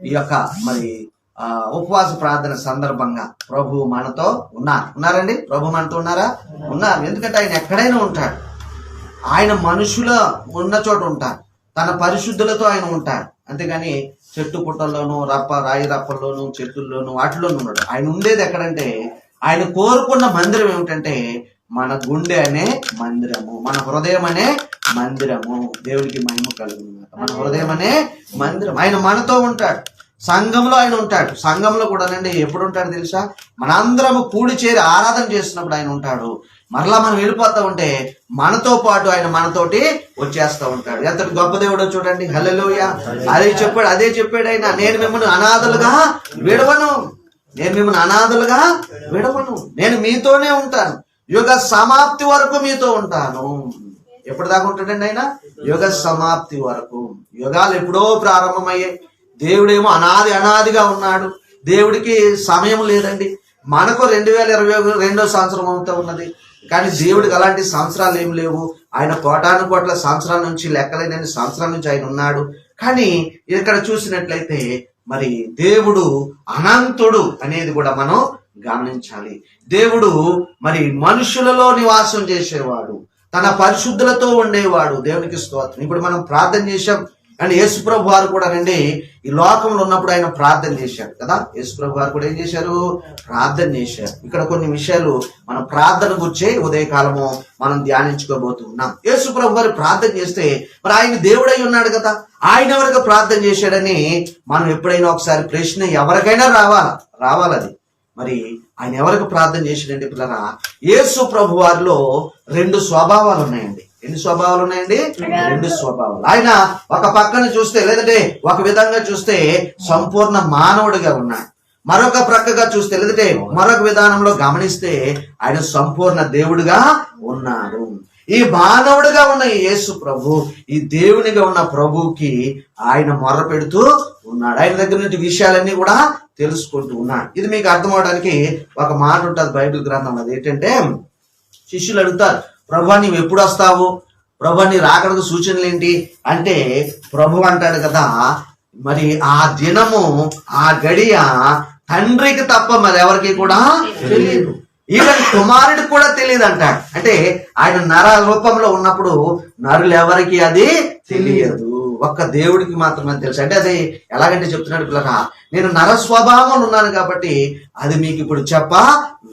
ఈ యొక్క మరి ఉపవాస ప్రార్థన సందర్భంగా ప్రభు మనతో ఉన్నారండి. ప్రభు మనతో ఉన్నారు. ఎందుకంటే ఆయన ఎక్కడైనా ఉంటాడు. ఆయన మనుషుల ఉన్న చోట ఉంటాడు. తన పరిశుద్ధులతో ఆయన ఉంటాడు. అంతేగాని చెట్టు పుట్టల్లోనూ రాయి రప్పల్లోనూ చెట్టుల్లోనూ వాటిలోనూ ఉన్నాడు. ఆయన ఉండేది ఎక్కడంటే ఆయన కోరుకున్న మందిరం ఏమిటంటే మన గుండె అనే మందిరము, మన హృదయం అనే మందిరము. దేవుడికి మహిమ కలుగును. మన హృదయం అనే మందిరం. ఆయన మనతో ఉంటాడు. సంఘంలో ఆయన ఉంటాడు. సంఘంలో కూడానండి ఎప్పుడు ఉంటాడు తెలుసా? మనందరము కూడి చేరి ఆరాధన చేస్తున్నప్పుడు ఆయన ఉంటాడు. మరలా మనం వెళ్ళిపోతా ఉంటే మనతో పాటు ఆయన మనతోటి వచ్చేస్తూ ఉంటాడు. ఎంత గొప్ప దేవుడో చూడండి. హల్లెలూయా. అదే చెప్పాడు ఆయన, నేను మిమ్మల్ని అనాథలుగా విడవను, నేను మీతోనే ఉంటాను, యుగ సమాప్తి వరకు మీతో ఉంటాను. ఎప్పుడు దాకా ఉంటాడండి ఆయన? యుగ సమాప్తి వరకు. యుగాలు ఎప్పుడో ప్రారంభమయ్యాయి. దేవుడేమో అనాదిగా ఉన్నాడు. దేవుడికి సమయం లేదండి. మనకు 2022 సంవత్సరం అవుతా ఉన్నది. కానీ దేవుడికి అలాంటి సంవత్సరాలు ఏం లేవు. ఆయన కోటాను సంవత్సరాల నుంచి, లెక్కలేని సంవత్సరాల నుంచి ఆయన ఉన్నాడు. కానీ ఇక్కడ చూసినట్లయితే మరి దేవుడు అనంతుడు అనేది కూడా మనం గమనించాలి. దేవుడు మరి మనుషులలో నివాసం చేసేవాడు, తన పరిశుద్ధులతో ఉండేవాడు. దేవునికి స్తోత్రం. ఇప్పుడు మనం ప్రార్థన చేశాం. అండ్ యేసుప్రభు వారు కూడా రండి ఈ లోకంలో ఉన్నప్పుడు ఆయన ప్రార్థన చేశారు కదా. యేసుప్రభు వారు కూడా ఏం చేశారు? ప్రార్థన చేశారు. ఇక్కడ కొన్ని విషయాలు మనం ప్రార్థన గురించే ఉదయకాలము మనం ధ్యానించుకోబోతున్నాం. యేసుప్రభు వారు ప్రార్థన చేస్తే మరి ఆయన దేవుడై ఉన్నాడు కదా, ఆయన ఎవరికి ప్రార్థన చేశాడని మనం ఎప్పుడైనా ఒకసారి ప్రశ్న ఎవరికైనా రావాలది. మరి ఆయన ఎవరికి ప్రార్థన చేశాడంటే పిల్లరా, యేసు ప్రభు వారిలో 2 స్వభావాలు ఉన్నాయండి. ఎన్ని స్వభావాలు ఉన్నాయండి? 2 స్వభావాలు. ఆయన ఒక పక్కన చూస్తే, లేదంటే ఒక విధంగా చూస్తే సంపూర్ణ మానవుడిగా ఉన్నాడు. మరొక ప్రక్కగా చూస్తే, లేదంటే మరొక విధానంలో గమనిస్తే ఆయన సంపూర్ణ దేవుడిగా ఉన్నాడు. ఈ మానవుడిగా ఉన్న యేసు ప్రభు ఈ దేవునిగా ఉన్న ప్రభుకి ఆయన మొర్ర పెడుతూ ఉన్నాడు. ఆయన దగ్గర నుంచి విషయాలన్నీ కూడా తెలుసుకుంటూ ఉన్నాడు. ఇది మీకు అర్థం అవడానికి ఒక మాట ఉంటుంది బైబిల్ గ్రంథంలో. అది ఏంటంటే, శిష్యులు అడుగుతారు, ప్రభు నీవు ఎప్పుడు వస్తావు, ప్రభు నీ రాకడకు సూచనలు ఏంటి అంటే, ప్రభు అంటాడు కదా, మరి ఆ దినము ఆ గడియ తండ్రికి తప్ప మరి ఎవరికి కూడా తెలియదు, ఈవెన్ కుమారుడికి కూడా తెలియదు అంటాడు. అంటే ఆయన నర రూపంలో ఉన్నప్పుడు నరులు ఎవరికి అది తెలియదు, ఒక్క దేవుడికి మాత్రమే తెలుసు. అంటే అది ఎలాగంటే చెప్తున్నాడు పిల్లరా, నేను నర స్వభావం ఉన్నాను కాబట్టి అది మీకు ఇప్పుడు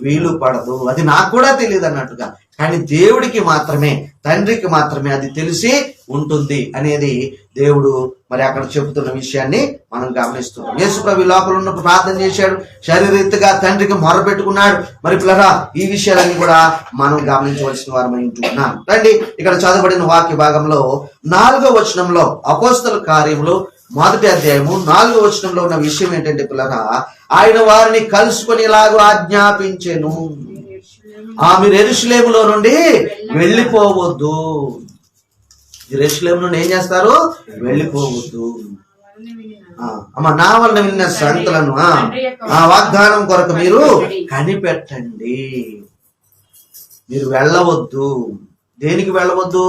వీలు పడదు, అది నాకు కూడా తెలియదు అన్నట్టుగా. కానీ దేవుడికి మాత్రమే, తండ్రికి మాత్రమే అది తెలిసి ఉంటుంది అనేది దేవుడు మరి అక్కడ చెబుతున్న విషయాన్ని మనం గమనిస్తున్నాం. యేసుప్రభు లోపల ఉన్నప్పుడు ప్రార్థన చేశాడు, శారీరరీతిగా తండ్రికి మొర పెట్టుకున్నాడు. మరి పిల్లరా ఈ విషయాలన్నీ కూడా మనం గమనించవలసిన వారమై ఉంటున్నాం. రండి ఇక్కడ చదవబడిన వాక్య భాగంలో 4వ వచనంలో, అపోస్తల కార్యములు 1వ అధ్యాయము 4వ వచనంలో ఉన్న విషయం ఏంటంటే పిల్లరా, ఆయన వారిని కలుసుకొని ఇలాగ ఆజ్ఞాపించెను, మీరు యెరూషలేములో నుండి వెళ్ళిపోవద్దు. యెరూషలేము నుండి ఏం చేస్తారు? వెళ్ళిపోవద్దు. నా వలన విన్న సంగతులను వాగ్దానం కొరకు మీరు కనిపెట్టండి. మీరు వెళ్ళవద్దు. దేనికి వెళ్ళవద్దు?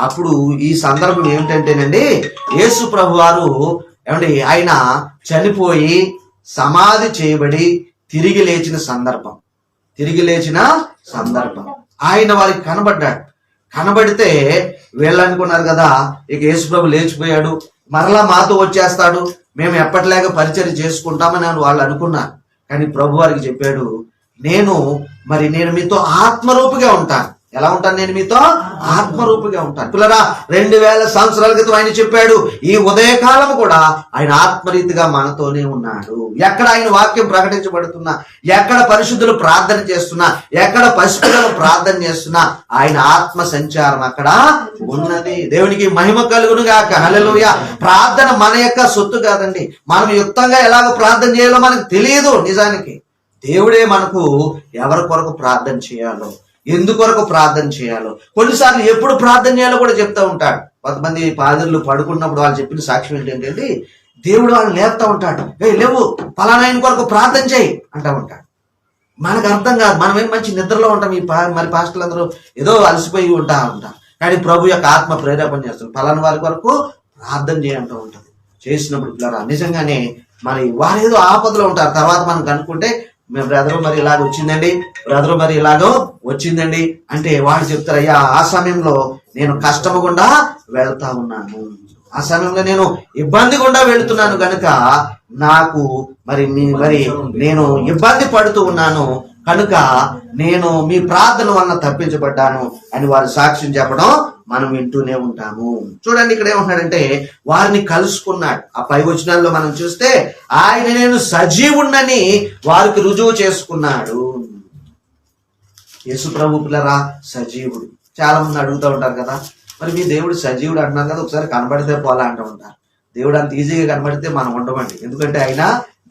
అప్పుడు ఈ సందర్భం ఏమిటంటేనండి, యేసు ప్రభు వారు ఏమండి ఆయన చనిపోయి సమాధి చేయబడి తిరిగి లేచిన సందర్భం. ఆయన వారికి కనబడితే వీళ్ళు అనుకున్నారు కదా, ఇక యేసు ప్రభు లేచిపోయాడు, మరలా మాతో వచ్చేస్తాడు, మేము ఎప్పటిలాగా పరిచర్య చేసుకుంటామని వాళ్ళు అనుకున్నారు. కానీ ప్రభు వారికి చెప్పాడు, నేను మీతో ఆత్మరూపిగా ఉంటాను. ఎలా ఉంటాను? నేను మీతో ఆత్మరూపిగా ఉంటాను. పిల్లరా 2000 సంవత్సరాల క్రితం ఆయన చెప్పాడు, ఈ ఉదయకాలం కూడా ఆయన ఆత్మరీతిగా మనతోనే ఉన్నాడు. ఎక్కడ ఆయన వాక్యం ప్రకటించబడుతున్నా, ఎక్కడ పరిశుద్ధులు ప్రార్థన చేస్తున్నా, ఎక్కడ పసిపిల్లలు ప్రార్థన చేస్తున్నా ఆయన ఆత్మ సంచారం అక్కడ ఉన్నది. దేవునికి మహిమ కలుగును గాక. హల్లెలూయా. ప్రార్థన మన యొక్క సొత్తు కాదండి. మనం యుక్తంగా ఎలాగ ప్రార్థన చేయాలో మనకు తెలియదు. నిజానికి దేవుడే మనకు ఎవరి కొరకు ప్రార్థన చేయాలో, ఎందుకొరకు ప్రార్థన చేయాలో, కొన్నిసార్లు ఎప్పుడు ప్రార్థన చేయాలో కూడా చెప్తా ఉంటాడు. కొంతమంది పాదరులు పడుకున్నప్పుడు వాళ్ళు చెప్పిన సాక్ష్యం ఏంటంటే, దేవుడు వాళ్ళని లేపుతా ఉంటాడు, లేవు పలానా ఆయన కొరకు ప్రార్థన చేయి అంటా ఉంటాడు. మనకు అర్థం కాదు, మనమేం మంచి నిద్రలో ఉంటాం. మరి పాస్టర్లు అందరూ ఏదో అలసిపోయి ఉంటాం. కానీ ప్రభు యొక్క ఆత్మ ప్రేరేపణ చేస్తుంది, పలానా వారి కొరకు ప్రార్థన చేయంటూ ఉంటుంది. చేసినప్పుడు పిల్లరా నిజంగానే మరి వారేదో ఆపదలో ఉంటారు. తర్వాత మనం కనుక్కుంటే మేము బ్రదరు మరి ఇలాగ వచ్చిందండి, బ్రదరు మరి ఇలాగో వచ్చిందండి అంటే వాడు చెప్తారు, అయ్యా ఆ సమయంలో నేను కష్టము గుండా వెళ్తా ఉన్నాను, ఆ సమయంలో నేను ఇబ్బంది గుండా వెళుతున్నాను కనుక నాకు మరి నేను ఇబ్బంది పడుతూ ఉన్నాను కనుక నేను మీ ప్రార్థన వలన తప్పించబడ్డాను అని వారు సాక్ష్యం చెప్పడం మనం వింటూనే ఉంటాము. చూడండి ఇక్కడ ఏమంటున్నాడంటే వారిని కలుసుకున్నాడు. ఆ పై వచనాల్లో మనం చూస్తే ఆయన నేను సజీవుణ్ణని వారికి రుజువు చేసుకున్నాడు. యేసు ప్రభు పిల్లరా సజీవుడు. చాలా మంది అడుగుతూ ఉంటారు కదా, మరి మీ దేవుడు సజీవుడు అంటున్నారు కదా, ఒకసారి కనబడితే పోలా అంటూ ఉంటారు. దేవుడు అంత ఈజీగా కనబడితే మనం ఉండమండి. ఎందుకంటే ఆయన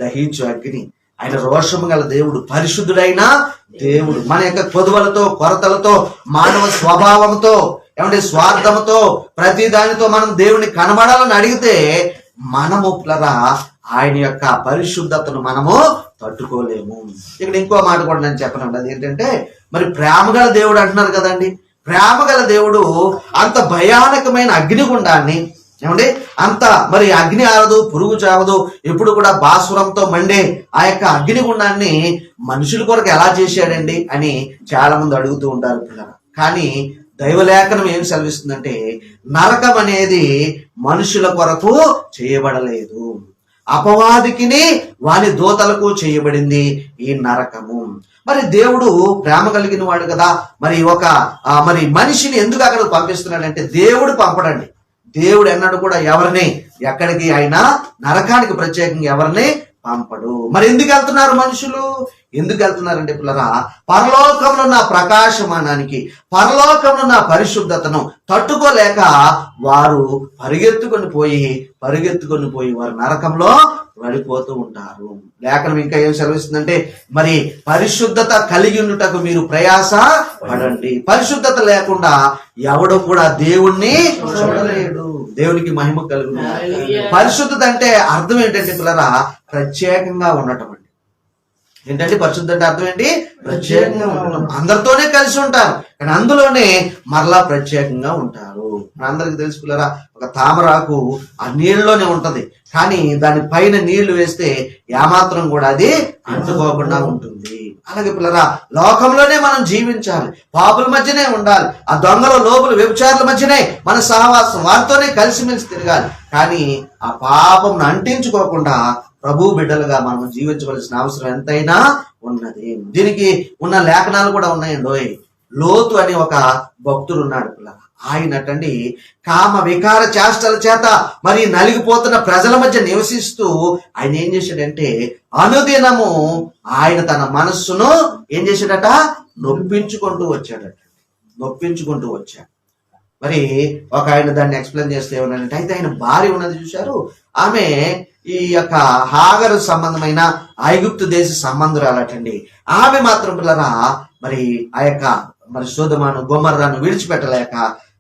దహించు అగ్ని, ఆయన రోషము గల దేవుడు, పరిశుద్ధుడైన దేవుడు. మన యొక్క కొదువలతో కొరతలతో మానవ స్వభావంతో ఏమంటే స్వార్థంతో ప్రతి దానితో మనం దేవుని కనబడాలని అడిగితే మనము పిల్లరా ఆయన యొక్క పరిశుద్ధతను మనము తట్టుకోలేము. ఇక్కడ ఇంకో మాట కూడా నేను చెప్పను, అది ఏంటంటే మరి ప్రేమగల దేవుడు అంటున్నారు కదండి. ప్రేమగల దేవుడు అంత భయానకమైన అగ్నిగుండాన్ని ఏమండి అంత మరి అగ్ని ఆరదు, పురుగు చావదు, ఎప్పుడు కూడా భాస్వరంతో మండే ఆ యొక్క అగ్నిగుండాన్ని మనుషుల కొరకు ఎలా చేశాడండి అని చాలా మంది అడుగుతూ ఉంటారు పిల్లలు. కానీ దైవలేఖనం ఏం సెలవిస్తుందంటే నరకం అనేది మనుషుల కొరకు చేయబడలేదు, అపవాదికిని వాని దూతలకు చేయబడింది ఈ నరకము. మరి దేవుడు ప్రేమ కలిగిన వాడు కదా, మరి మరి మనిషిని ఎందుకు అక్కడ పంపిస్తున్నాడంటే దేవుడు పంపడండి. దేవుడు ఎన్నడూ కూడా ఎవరిని ఎక్కడికి ఆయన నరకానికి ప్రత్యేకంగా ఎవరిని పంపడు. మరి ఎందుకు వెళ్తున్నారు మనుషులు? ఎందుకు వెళ్తున్నారంటే పిల్లరా పరలోకంలో నా ప్రకాశమానానికి, పరలోకంలో నా పరిశుద్ధతను తట్టుకోలేక వారు పరిగెత్తుకొని పోయి వారు నరకంలో పడిపోతూ ఉంటారు. లేఖనం ఇంకా ఏం సెలవిస్తుందంటే మరి పరిశుద్ధత కలిగి ఉండుటకు మీరు ప్రయాస పడండి. పరిశుద్ధత లేకుండా ఎవడు కూడా దేవుణ్ణి చూడలేడు. దేవునికి మహిమ కలుగును. పరిశుద్ధత అంటే అర్థం ఏంటంటే పిల్లరా ప్రత్యేకంగా ఉండటం అండి. ఏంటంటే పరిశుద్ధ అంటే అర్థం ఏంటి? ప్రత్యేకంగా ఉండటం. అందరితోనే కలిసి ఉంటారు కానీ అందులోనే మరలా ప్రత్యేకంగా ఉంటారు. అందరికి తెలుసు పిల్లరా, ఒక తామరాకు ఆ నీళ్ళలోనే ఉంటది కానీ దాని పైన నీళ్లు వేస్తే ఏమాత్రం కూడా అది అంటుకోకుండా ఉంటుంది. అలాగే పిల్లరా లోకంలోనే మనం జీవించాలి, పాపుల మధ్యనే ఉండాలి, ఆ దొంగల లోపుల వ్యభిచారుల మధ్యనే మన సహవాసం, వారితోనే కలిసిమెలిసి తిరగాలి. కానీ ఆ పాపంను అంటించుకోకుండా ప్రభు బిడ్డలుగా మనం జీవించవలసిన అవసరం ఎంతైనా ఉన్నది. దీనికి ఉన్న లేఖనాలు కూడా ఉన్నాయండి. లోతు అని ఒక భక్తుడు ఉన్నాడు పిల్లల. ఆయనటండి కామ వికార చేష్టల చేత మరి నలిగిపోతున్న ప్రజల మధ్య నివసిస్తూ ఆయన ఏం చేశాడంటే అనుదినము ఆయన తన మనస్సును ఏం చేశాడట నొప్పించుకుంటూ వచ్చాడు. మరి ఒక ఆయన దాన్ని ఎక్స్ప్లెయిన్ చేస్తే ఏమన్నాడంటే అయితే ఆయన భార్య ఉన్నది చూశారు, ఆమె ఈ యొక్క హాగరు సంబంధమైన ఐగుప్తు దేశ సంబంధురాలటండి. ఆమె మాత్రం పిల్లరా మరి ఆ యొక్క మరి సొదొమను గొమొర్రాను విడిచిపెట్టలేక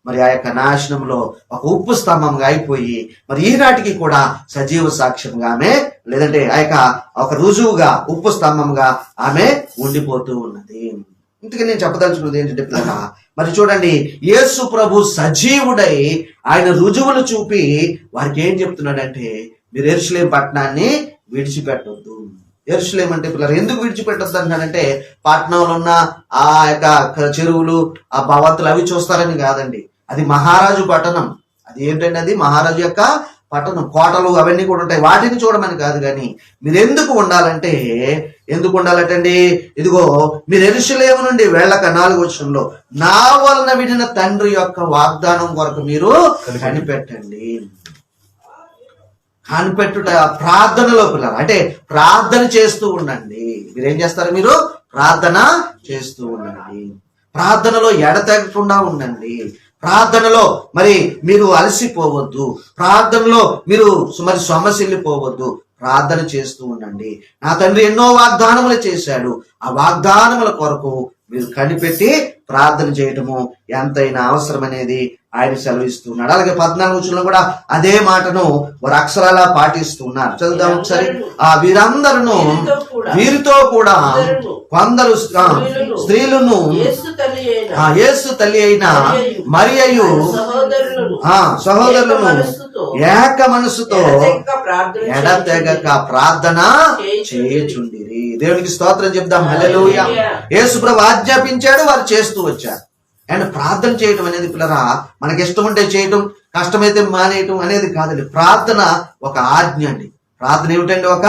మరి ఆ యొక్క నాశనంలో ఒక ఉప్పు స్తంభంగా అయిపోయి మరి ఈనాటికి కూడా సజీవ సాక్ష్యంగా ఆమె లేదంటే ఆ యొక్క ఒక రుజువుగా ఉప్పు స్తంభంగా ఆమె ఉండిపోతూ ఉన్నది. ఇంతకీ నేను చెప్పదలుచుకున్నది ఏంటంటే పిల్లరా మరి చూడండి యేసు ప్రభు సజీవుడై ఆయన రుజువులు చూపి వారికి ఏం చెప్తున్నాడంటే మీరు యెరూషలేము పట్టణాన్ని విడిచిపెట్టొద్దు. యెరూషలేము అంటే పిల్లలు ఎందుకు విడిచిపెట్టొద్దు అంటాడంటే పట్టణంలో ఉన్న ఆ యొక్క చెరువులు ఆ భవంతులు అవి చూస్తారని కాదండి. అది మహారాజు పట్టణం. అది ఏంటంటే అది మహారాజు యొక్క పట్టణం. కోటలు అవన్నీ కూడా ఉంటాయి, వాటిని చూడమని కాదు. కానీ మీరు ఎందుకు ఉండాలంటండి ఇదిగో మీరు యెరూషలేము నుండి వెళ్ళక 4వ వచనంలో నా వలన విడిన తండ్రి యొక్క వాగ్దానం కొరకు మీరు కనిపెట్టండి. కనిపెట్టుట ప్రార్థనలో పిల్లలు అంటే ప్రార్థన చేస్తూ ఉండండి. మీరేం చేస్తారు? మీరు ప్రార్థన చేస్తూ ఉండండి. ప్రార్థనలో ఎడతెగకుండా ఉండండి. ప్రార్థనలో మరి మీరు అలసిపోవద్దు. ప్రార్థనలో మీరు మరి సొమ్మసిల్లిపోవద్దు. ప్రార్థన చేస్తూ ఉండండి. నా తండ్రి ఎన్నో వాగ్దానములు చేశాడు, ఆ వాగ్దానముల కొరకు మీరు కనిపెట్టి ప్రార్థన చేయటము ఎంతైనా అవసరం అనేది ఆయన సెలవిస్తున్నాడు. అలాగే 14వ వచనంలో కూడా అదే మాటను వారు అక్షరాలా పాటిస్తున్నారు. చదువుదాం ఒకసారి. వీరందరూ వీరితో కూడా కొందరు స్త్రీలను యేసు తల్లి అయిన మరియయు సహోదరులను ఏక మనసుతో ఎడతెగక ప్రార్థన చేయుచుండిరి. దేవునికి స్తోత్రం చెప్దాం. హల్లెలూయా. యేసు ప్రభు ఆజ్ఞాపించాడు, వారు చేస్తూ వచ్చారు. అండ్ ప్రార్థన చేయటం అనేది పిల్లరా మనకి ఇష్టం ఉంటే చేయటం, కష్టమైతే మానేయటం అనేది కాదండి. ప్రార్థన ఒక ఆజ్ఞ అండి. ప్రార్థన ఏమిటండి? ఒక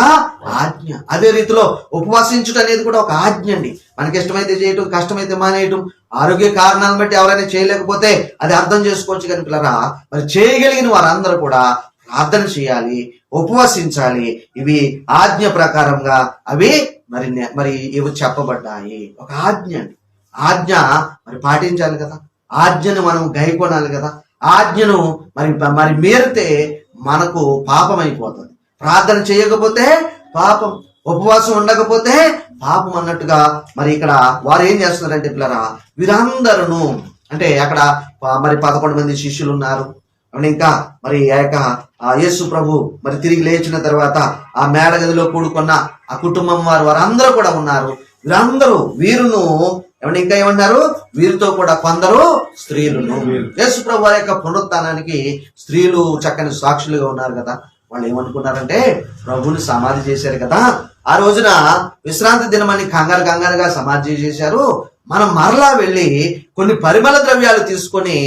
ఆజ్ఞ. అదే రీతిలో ఉపవాసించుట అనేది కూడా ఒక ఆజ్ఞ అండి. మనకి ఇష్టమైతే చేయటం, కష్టమైతే మానేయటం, ఆరోగ్య కారణాలను బట్టి ఎవరైనా చేయలేకపోతే అది అర్థం చేసుకోవచ్చు. కానీ పిల్లరా మరి చేయగలిగిన వారందరూ కూడా ప్రార్థన చేయాలి, ఉపవసించాలి. ఇవి ఆజ్ఞ ప్రకారంగా అవి మరి ఇవి చెప్పబడ్డాయి. ఒక ఆజ్ఞ అండి. ఆజ్ఞ మరి పాటించాలి కదా, ఆజ్ఞను మనం గైకొనాలి కదా. ఆజ్ఞను మరి మీరితే మనకు పాపం అయిపోతుంది. ప్రార్థన చేయకపోతే పాపం, ఉపవాసం ఉండకపోతే పాపం అన్నట్టుగా మరి ఇక్కడ వారు ఏం చేస్తున్నారంటే పిల్లరా వీరందరూ అంటే అక్కడ మరి 11 మంది శిష్యులు ఉన్నారు. ఇంకా మరి యేసు ప్రభు మరి తిరిగి లేచిన తర్వాత ఆ మేడగదిలో కూడుకున్న ఆ కుటుంబం వారందరూ కూడా ఉన్నారు. వీరును ఇంకా ఏమన్నారు? వీరితో కూడా కొందరు స్త్రీలను. యేసు ప్రభు వారి యొక్క పునరుత్థానానికి స్త్రీలు చక్కని సాక్షులుగా ఉన్నారు కదా. వాళ్ళు ఏమనుకున్నారంటే ప్రభువుని సమాధి చేశారు కదా, ఆ రోజున విశ్రాంతి దినమని కంగారుగా సమాధి చేశారు. మనం మరలా వెళ్ళి కొన్ని పరిమళ ద్రవ్యాలు తీసుకొని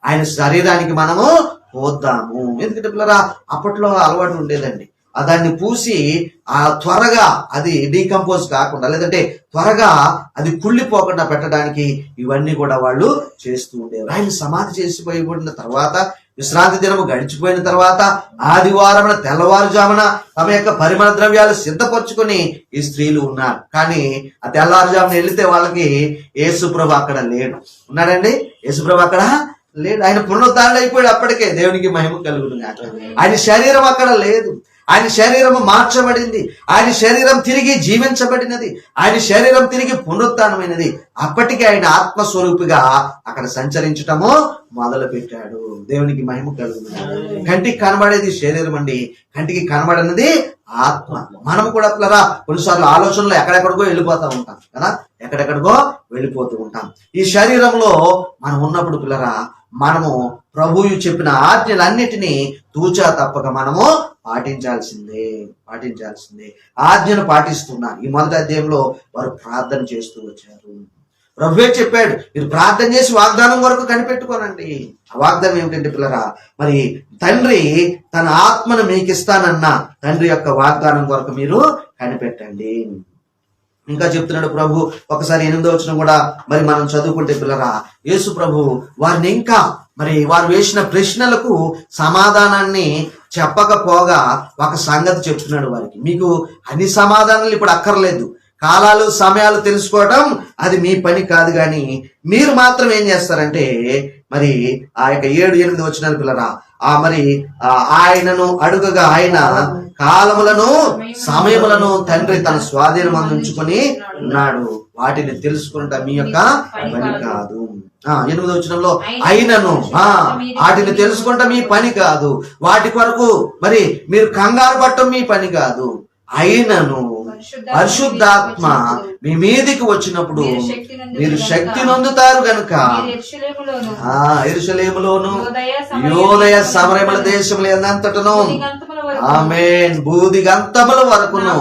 ఆయన శరీరానికి మనము పోద్దాము. ఎందుకంటే పిల్లరా అప్పట్లో అలవాటు ఉండేదండి. దాన్ని పూసి త్వరగా అది డీకంపోజ్ కాకుండా, లేదంటే త్వరగా అది కుళ్ళిపోకుండా పెట్టడానికి ఇవన్నీ కూడా వాళ్ళు చేస్తూ ఉండేవారు. ఆయన సమాధి చేసిపోయిన తర్వాత విశ్రాంతి దినము గడిచిపోయిన తర్వాత ఆదివారం తెల్లవారుజామున తమ యొక్క పరిమళ ద్రవ్యాలు సిద్ధపరచుకొని ఈ స్త్రీలు ఉన్నారు. కానీ ఆ తెల్లవారుజామున వెళితే వాళ్ళకి యేసుప్రభు అక్కడ లేడు. ఉన్నాడండి? యేసుప్రభు అక్కడ లేడు. ఆయన పునరుద్ధారణ అయిపోయాడు అప్పటికే. దేవునికి మహిమ కలుగును. ఆయన శరీరం అక్కడ లేదు. ఆయన శరీరం మార్చబడింది. ఆయన శరీరం తిరిగి జీవించబడినది. ఆయన శరీరం తిరిగి పునరుత్థానమైనది. అప్పటికే ఆయన ఆత్మస్వరూపిగా అక్కడ సంచరించటము మొదలు పెట్టాడు. దేవునికి మహిమ కలుగుతుంది. కంటికి కనబడేది శరీరం అండి, కంటికి కనబడనిది ఆత్మ. మనం కూడా పిల్లరా కొన్నిసార్లు ఆలోచనలో ఎక్కడెక్కడికో వెళ్ళిపోతూ ఉంటాం కదా, ఎక్కడెక్కడికో వెళ్ళిపోతూ ఉంటాం. ఈ శరీరంలో మనం ఉన్నప్పుడు పిల్లరా మనము ప్రభువు చెప్పిన ఆజ్ఞలన్నిటినీ తూచా తప్పక మనము పాటించాల్సిందే. ఆజ్ఞను పాటిస్తున్నారు. ఈ మొదటి అధ్యాయంలో వారు ప్రార్థన చేస్తూ వచ్చారు. ప్రభువే చెప్పాడు, మీరు ప్రార్థన చేసి వాగ్దానం వరకు కనిపెట్టుకోనండి. ఆ వాగ్దానం ఏమిటంటే పిల్లరా మరి తండ్రి తన ఆత్మను మీకు ఇస్తానన్న తండ్రి యొక్క వాగ్దానం కొరకు మీరు కనిపెట్టండి. ఇంకా చెప్తున్నాడు ప్రభు. ఒకసారి 8వ వచనం కూడా మరి మనం చదువుకుంటే పిల్లరా యేసు ప్రభు వారిని ఇంకా మరి వారు వేసిన ప్రశ్నలకు సమాధానాన్ని చెప్పకపోగా ఒక సంగతి చెప్తున్నాడు వారికి. మీకు అన్ని సమాధానాలు ఇప్పుడు అక్కర్లేదు, కాలాలు సమయాలు తెలుసుకోవడం అది మీ పని కాదు. కానీ మీరు మాత్రం ఏం చేస్తారంటే మరి ఆ యొక్క 7-8 వచనాలు పిల్లరా మరి ఆయనను అడుగగా ఆయన కాలములను సమయములను తండ్రి తన స్వాధీనం అందించుకొని ఉన్నాడు, వాటిని తెలుసుకుంటా మీ యొక్క పని కాదు. 8వ వచనంలో అయినను వాటిని తెలుసుకుంటా మీ పని కాదు, వాటి కొరకు మరి మీరు కంగారు పట్టడం మీ పని కాదు. అయినను పరిశుద్ధాత్మ మీ మీదికి వచ్చినప్పుడు మీరు శక్తి నొందుతారు గనుక యెరూషలేములోను యూదయ సమరయముల దేశములు ఎంతటను ఆమేన్ భూదిగంతముల వరకును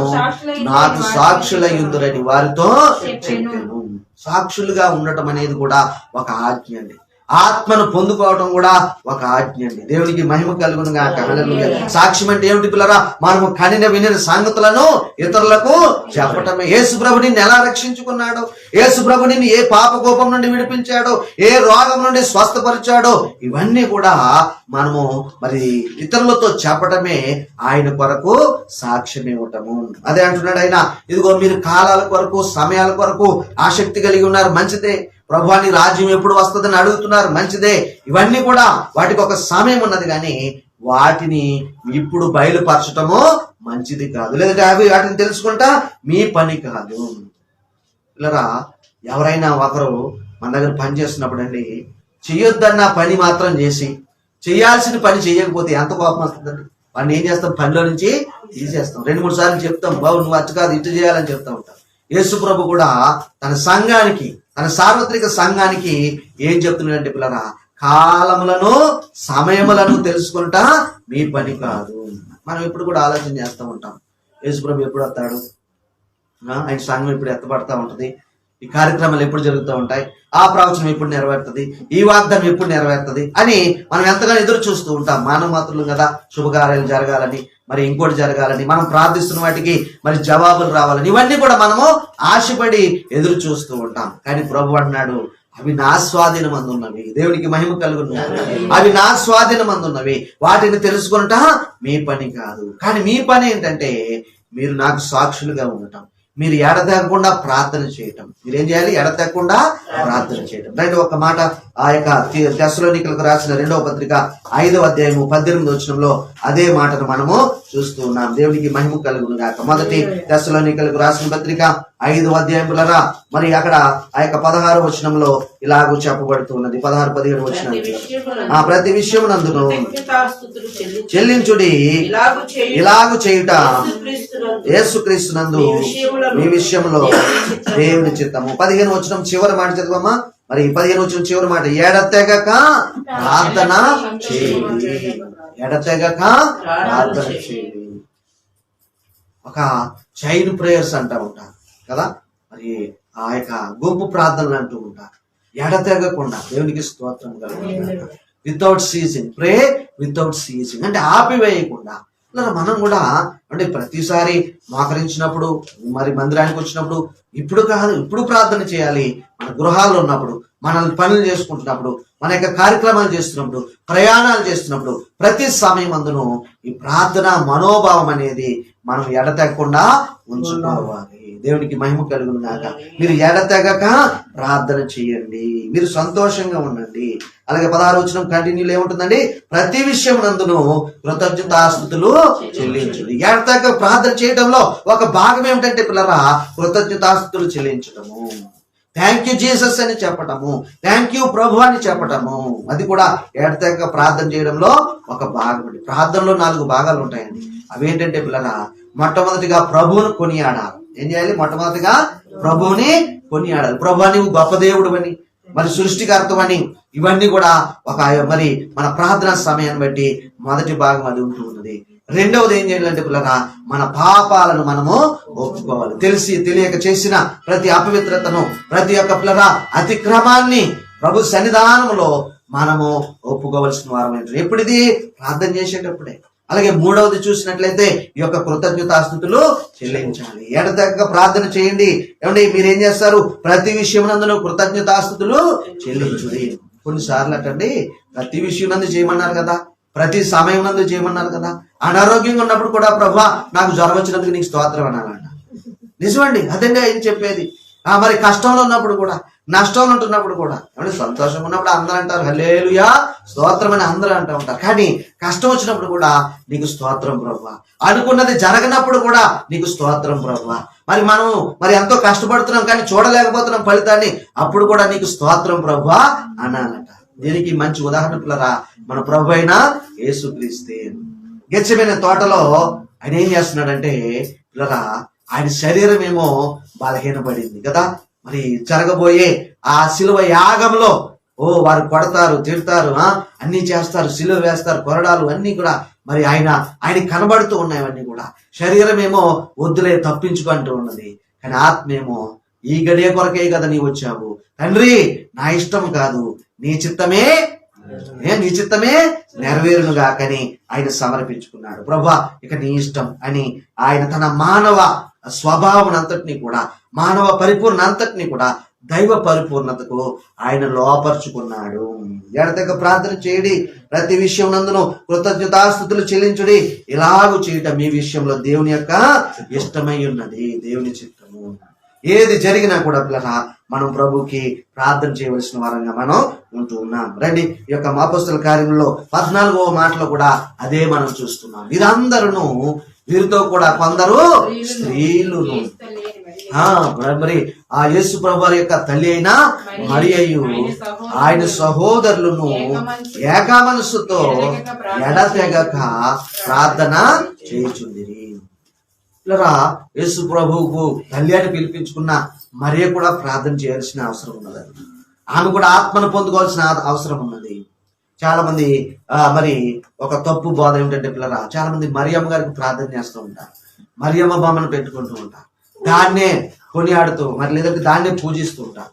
నాకు సాక్షులయ్యుందురని వారితో చెప్పాను. సాక్షులుగా ఉండటం అనేది కూడా ఒక ఆజ్ఞ అండి. ఆత్మను పొందుకోవడం కూడా ఒక ఆజ్ఞ అండి. దేవునికి మహిమ కలుగును గాక. హల్లెలూయా. సాక్ష్యం అంటే ఏమిటి పిల్లరా? మనము కనిన వినిన సంగతులను ఇతరులకు చెప్పటమే. యేసు ప్రభు నిన్ను ఎలా రక్షించుకున్నాడో, యేసు ప్రభు నిన్ను ఏ పాప కోపం నుండి విడిపించాడో, ఏ రోగం నుండి స్వస్థపరిచాడో, ఇవన్నీ కూడా మనము మరి ఇతరులతో చెప్పటమే ఆయన కొరకు సాక్ష్యం ఇవ్వటము. అదే అంటున్నాడు ఆయన, ఇదిగో మీరు కాలాల కొరకు సమయాల కొరకు ఆసక్తి కలిగి ఉన్నారు, మంచిదే. ప్రభువాని రాజ్యం ఎప్పుడు వస్తుందని అడుగుతున్నారు, మంచిదే. ఇవన్నీ కూడా వాటికి ఒక సమయం ఉన్నది, కానీ వాటిని ఇప్పుడు బయలుపరచటము మంచిది కాదు, లేదంటే వాటిని తెలుసుకుంటా మీ పని కాదు. పిల్లరా ఎవరైనా ఒకరు మన దగ్గర పని చేస్తున్నప్పుడు అండి చెయ్యొద్దన్న పని మాత్రం చేసి చేయాల్సిన పని చేయకపోతే ఎంత కోపం వస్తుందండి. వాడిని ఏం చేస్తాం, పనిలో నుంచి తీసేస్తాం. 2-3 సార్లు చెప్తాం, బాబు నువ్వు అచ్చు కాదు ఇటు చేయాలని చెప్తా ఉంటాం. యేసు ప్రభు కూడా తన సంఘానికి, తన సార్వత్రిక సంఘానికి ఏం చెప్తున్నాడంటే, పిల్లరా కాలములను సమయములను తెలుసుకుంటా మీ పని కాదు. మనం ఇప్పుడు కూడా ఆలోచన చేస్తూ ఉంటాం, యేసు ప్రభు ఎప్పుడు వస్తాడు, ఆయన సంఘం ఎప్పుడు ఎత్తబడతా ఉంటది, ఈ కార్యక్రమాలు ఎప్పుడు జరుగుతూ ఉంటాయి, ఆ ప్రవచనం ఎప్పుడు నెరవేరుతుంది, ఈ వాగ్దానం ఎప్పుడు నెరవేరుతుంది అని మనం ఎంతగానో ఎదురు చూస్తూ ఉంటాం. మానవ మాత్రులు కదా, శుభకార్యాలు జరగాలని, మరి ఇంకోటి జరగాలని, మనం ప్రార్థిస్తున్న వాటికి మరి జవాబులు రావాలని, ఇవన్నీ కూడా మనము ఆశపడి ఎదురు చూస్తూ ఉంటాం. కానీ ప్రభు అంటున్నాడు, అవి నా స్వాధీనమందు ఉన్నవి. దేవునికి మహిమ కలుగుతున్నవి. అవి నా స్వాధీనమందు ఉన్నవి, వాటిని తెలుసుకుంటా మీ పని కాదు. కానీ మీ పని ఏంటంటే మీరు నాకు సాక్షులుగా ఉండటం, మీరు ఎడతెగకుండా ప్రార్థన చేయటం. మీరేం చేయాలి, ఎడతెగకుండా ప్రార్థన చేయటం. రండి ఒక మాట ఆ యొక్క తెస్సలోనికలకు రాసిన 2వ పత్రిక 5వ అధ్యాయము 18వ వచనంలో అదే మాటను మనము చూస్తూ ఉన్నాం. దేవునికి మహిమ కలుగును గాక. మొదటి తెస్సలోనికలకు రాసిన పత్రిక 5వ అధ్యాయములరా మరి అక్కడ ఆ యొక్క 16వ వచనంలో ఇలాగూ చెప్పబడుతూ ఉన్నది. 16-17 వచనం, ప్రతి విషయమునందును చెల్లించుడి, ఇలాగు చేయుట యేసుక్రీస్తునందు మీ విషయంలో దేవుని చిత్తము. 15వ వచనం చివరి మాట చదువమ్మా. మరి 15వ వచనం చివరి మాట, ఎడతెగక ప్రార్థన చేయండి, ఎడతెగక ప్రార్థన చేయండి. ఒక చైన్ ప్రేయర్స్ అంటూ ఉంటారు కదా, మరి ఆ యొక్క గుంపు ప్రార్థనలు అంటూ ఉంటారు. ఎడతెగకుండా దేవునికి స్తోత్రం కలుగును. వితౌట్ సీజింగ్, ప్రే వితౌట్ సీజింగ్ అంటే ఆపివేయకుండా. మనం కూడా అంటే ప్రతిసారి మోకరించినప్పుడు, మరి మందిరానికి వచ్చినప్పుడు ఇప్పుడు కాదు, ఇప్పుడు ప్రార్థన చేయాలి. మన గృహాల్లో ఉన్నప్పుడు, మన పనులు చేసుకుంటున్నప్పుడు, మన యొక్క కార్యక్రమాలు చేస్తున్నప్పుడు, ప్రయాణాలు చేస్తున్నప్పుడు, ప్రతి సమయం అందును ఈ ప్రార్థన మనోభావం అనేది మనం ఎడతెగకుండా ఉంచుకోవాలి. దేవునికి మహిమ కలుగును గాక. మీరు ఎడతెగక ప్రార్థన చేయండి, మీరు సంతోషంగా ఉండండి. అలాగే 16వ వచనం కంటిన్యూలో ఏముంటుందండి, ప్రతి విషయం నందును కృతజ్ఞతాస్తుతులు చెల్లించుడి. ఎడతెగక ప్రార్థన చేయడంలో ఒక భాగం ఏమిటంటే పిల్లరా, కృతజ్ఞతాస్తుతులు చెల్లించడము. థ్యాంక్ యూ జీసస్ అని చెప్పటము, థ్యాంక్ యూ ప్రభు అని చెప్పటము. అది కూడా ఎడతెగక ప్రార్థన చేయడంలో ఒక భాగం అండి. ప్రార్థనలో 4 భాగాలు ఉంటాయండి. అవేంటంటే పిల్లరా, మొట్టమొదటిగా ప్రభువును కొనియాడాలి. ఏం చేయాలి, మొట్టమొదటిగా ప్రభువుని కొనియాడాలి. ప్రభు నీవు గొప్ప దేవుడు అని, మరి సృష్టికర్తవని, ఇవన్నీ కూడా ఒక మరి మన ప్రార్థనా సమయాన్ని బట్టి మొదటి భాగం అది ఉంటూ ఉన్నది. రెండవది ఏం చేయాలంటే పిల్లరా, మన పాపాలను మనము ఒప్పుకోవాలి. తెలిసి తెలియక చేసిన ప్రతి అపవిత్రతను, ప్రతి ఒక్క పిల్లరా అతిక్రమాన్ని ప్రభు సన్నిధానంలో మనము ఒప్పుకోవలసిన వారమైంది. ఎప్పుడిది, ప్రార్థన చేసేటప్పుడే. అలాగే మూడవది చూసినట్లయితే ఈ యొక్క కృతజ్ఞతాస్తుతులు చెల్లించాలి. ఎడతెగక ప్రార్థన చేయండి. ఏమండి మీరేం చేస్తారు, ప్రతి విషయమునందును కృతజ్ఞతాస్తుతులు చెల్లించుడి. కొన్నిసార్లు అటండి ప్రతి విషయం నందు చేయమన్నారు కదా, ప్రతి సమయం నందు చేయమన్నారు కదా. అనారోగ్యంగా ఉన్నప్పుడు కూడా ప్రభువా నాకు జ్వరం వచ్చినందుకు నీకు స్తోత్రం అనాలంట. నిజమండి, అదండి ఆయన చెప్పేది. మరి కష్టంలో ఉన్నప్పుడు కూడా, నష్టంలో ఉంటున్నప్పుడు కూడా, ఏమంటే సంతోషం ఉన్నప్పుడు అందరూ అంటారు హల్లెలూయా స్తోత్రం అని అందరూ అంటూ ఉంటారు. కానీ కష్టం వచ్చినప్పుడు కూడా నీకు స్తోత్రం ప్రభువా, అనుకున్నది జరగనప్పుడు కూడా నీకు స్తోత్రం ప్రభువా. మరి మనం మరి ఎంతో కష్టపడుతున్నాం కానీ చూడలేకపోతున్నాం ఫలితాన్ని, అప్పుడు కూడా నీకు స్తోత్రం ప్రభువా అనాలట. దీనికి మంచి ఉదాహరణ పిల్లరా మన ప్రభు అయిన యేసుక్రీస్తే. గెత్సెమనే తోటలో ఆయన ఏం చేస్తున్నాడంటే పిల్లరా, ఆయన శరీరం ఏమో బలహీనపడింది కదా. మరి జరగబోయే ఆ శిలువ యాగంలో వారు కొడతారు, తిడతారు, అన్ని చేస్తారు, శిలువ వేస్తారు, కొరడాలు అన్ని కూడా మరి ఆయన కనబడుతూ ఉన్నాయి. అవన్నీ కూడా శరీరం ఏమో వద్దులే తప్పించుకుంటూ ఉన్నది. కానీ ఆత్మేమో ఈ గడియ కొరకే కదా నీ వచ్చావు తండ్రి, నా ఇష్టం కాదు నీ చిత్తమే నెరవేరును గాకని ఆయన సమర్పించుకున్నాడు. ప్రభువా ఇక నీ ఇష్టం అని ఆయన తన మానవ స్వభావం అంతటినీ కూడా, మానవ పరిపూర్ణ అంతటినీ కూడా దైవ పరిపూర్ణతకు ఆయన లోపరుచుకున్నాడు. ఎడతెగక ప్రార్థన చేయడి, ప్రతి విషయం నందును కృతజ్ఞతాస్తుతులు చెల్లించుడి, ఇలాగూ చేయటం మీ విషయంలో దేవుని యొక్క ఇష్టమై ఉన్నది, దేవుని చిత్తము. ఏది జరిగినా కూడా పిల్లరా మనం ప్రభుకి ప్రార్థన చేయవలసిన వారంగా మనం ఉంటూ ఉన్నాం. రండి, ఈ యొక్క అపొస్తలుల కార్యములో 14వ మాటలో కూడా అదే మనం చూస్తున్నాం. వీరందరూ వీరితో కూడా కొందరు స్త్రీలును మరి ఆ యేసు ప్రభు వారి యొక్క తల్లి అయిన మరియయు ఆయన సహోదరులను ఏక మనస్సుతో ఎడతెగక ప్రార్థన చేయుచుండిరి. ఇలా యేసు ప్రభువుకు తల్లి అని పిలిపించుకున్న మరియ కూడా ప్రార్థన చేయాల్సిన అవసరం ఉన్నదండి. ఆమె కూడా ఆత్మను పొందుకోవాల్సిన అవసరం ఉన్నది. చాలా మంది మరి ఒక తప్పు బోధ ఏమిటంటే పిల్లరా, చాలా మంది మరియమ్మ గారికి ప్రార్థన చేస్తూ ఉంటారు, మరియమ్మ బొమ్మను పెట్టుకుంటూ ఉంటారు, దాన్నే కొనియాడుతూ మరి లేదంటే దాన్నే పూజిస్తూ ఉంటారు.